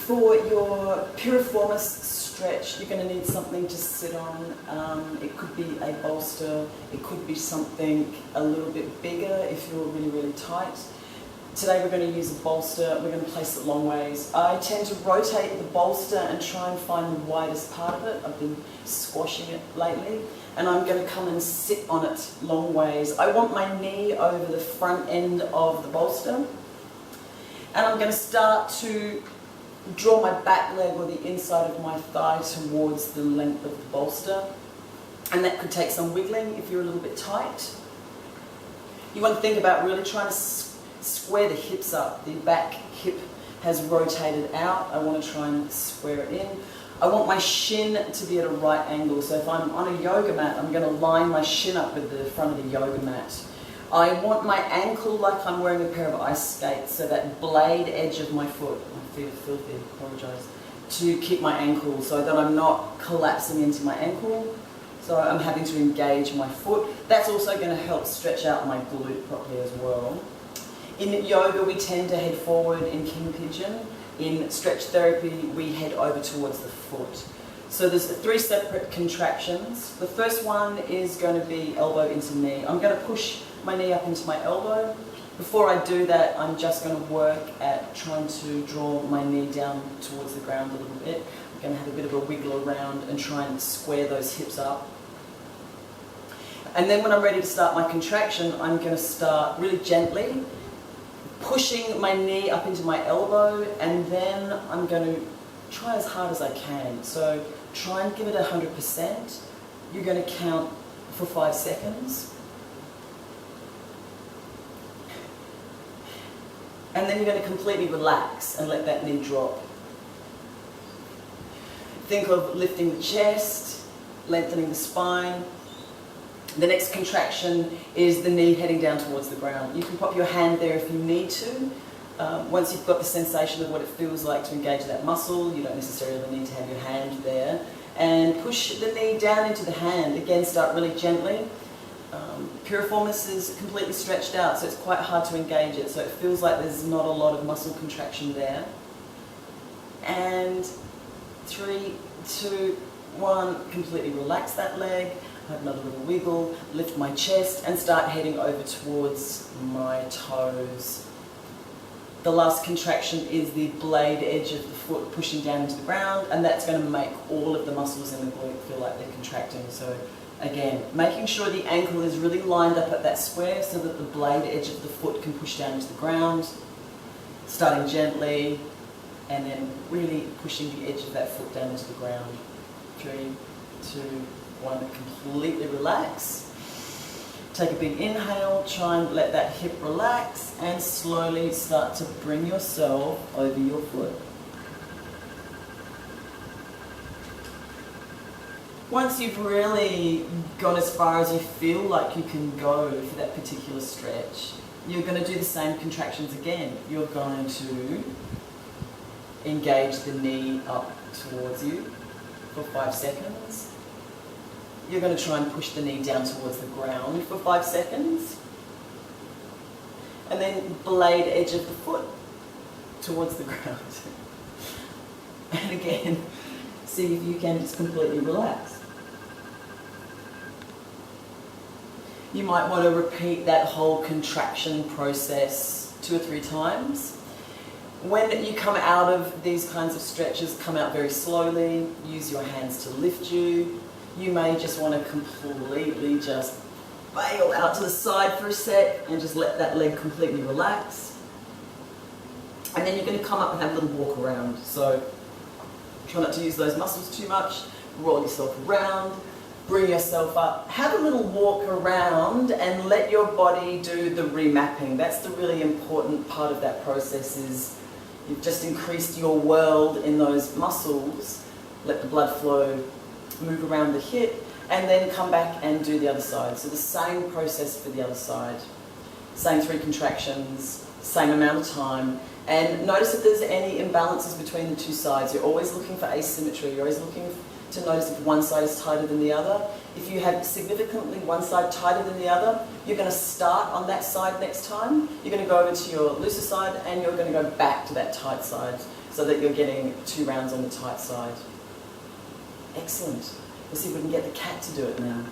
For your piriformis stretch, you're going to need something to sit on. It could be a bolster, it could be something a little bit bigger if you're really, really tight. Today we're going to use a bolster, we're going to place it long ways. I tend to rotate the bolster and try and find the widest part of it. I've been squashing it lately. And I'm going to come and sit on it long ways. I want my knee over the front end of the bolster. And I'm going to start to draw my back leg or the inside of my thigh towards the length of the bolster. And that could take some wiggling if you're a little bit tight. You want to think about really trying to square the hips up. The back hip has rotated out. I want to try and square it in. I want my shin to be at a right angle. So if I'm on a yoga mat, I'm going to line my shin up with the front of the yoga mat. I want my ankle like I'm wearing a pair of ice skates, so that blade edge of my foot, my feet are filthy, I apologise, to keep my ankle so that I'm not collapsing into my ankle. So I'm having to engage my foot. That's also going to help stretch out my glute properly as well. In yoga, we tend to head forward in king pigeon. In stretch therapy, we head over towards the foot. So there's 3 separate contractions. The first one is going to be elbow into knee. I'm going to push my knee up into my elbow. Before I do that, I'm just going to work at trying to draw my knee down towards the ground a little bit. I'm going to have a bit of a wiggle around and try and square those hips up. And then when I'm ready to start my contraction, I'm going to start really gently, pushing my knee up into my elbow, and then I'm going to try as hard as I can. So try and give it 100%. You're going to count for 5 seconds. And then you're going to completely relax and let that knee drop. Think of lifting the chest, lengthening the spine. The next contraction is the knee heading down towards the ground. You can pop your hand there if you need to. Once you've got the sensation of what it feels like to engage that muscle, you don't necessarily need to have your hand there. And push the knee down into the hand. Again, start really gently. Piriformis is completely stretched out, so it's quite hard to engage it. So it feels like there's not a lot of muscle contraction there. And 3, 2, 1, completely relax that leg. Have another little wiggle, lift my chest and start heading over towards my toes. The last contraction is the blade edge of the foot pushing down into the ground, and that's going to make all of the muscles in the glute feel like they're contracting. So again, making sure the ankle is really lined up at that square so that the blade edge of the foot can push down into the ground, starting gently and then really pushing the edge of that foot down into the ground. 3, 2, 1, completely relax. Take a big inhale, try and let that hip relax, and slowly start to bring yourself over your foot. Once you've really gone as far as you feel like you can go for that particular stretch, you're going to do the same contractions again. You're going to engage the knee up towards you for 5 seconds. You're going to try and push the knee down towards the ground for 5 seconds. And then blade edge of the foot towards the ground. And again, see if you can just completely relax. You might want to repeat that whole contraction process 2 or 3 times. When you come out of these kinds of stretches, come out very slowly. Use your hands to lift you. You may just want to completely just bail out to the side for a sec and just let that leg completely relax. And then you're going to come up and have a little walk around. So try not to use those muscles too much. Roll yourself around, bring yourself up. Have a little walk around and let your body do the remapping. That's the really important part of that process. Is you've just increased your world in those muscles. Let the blood flow, move around the hip, and then come back and do the other side. So the same process for the other side. Same 3 contractions, same amount of time. And notice if there's any imbalances between the 2 sides. You're always looking for asymmetry. You're always looking to notice if one side is tighter than the other. If you have significantly one side tighter than the other, you're going to start on that side next time. You're going to go over to your looser side and you're going to go back to that tight side. so that you're getting 2 rounds on the tight side. Excellent. Let's see if we can get the cat to do it now.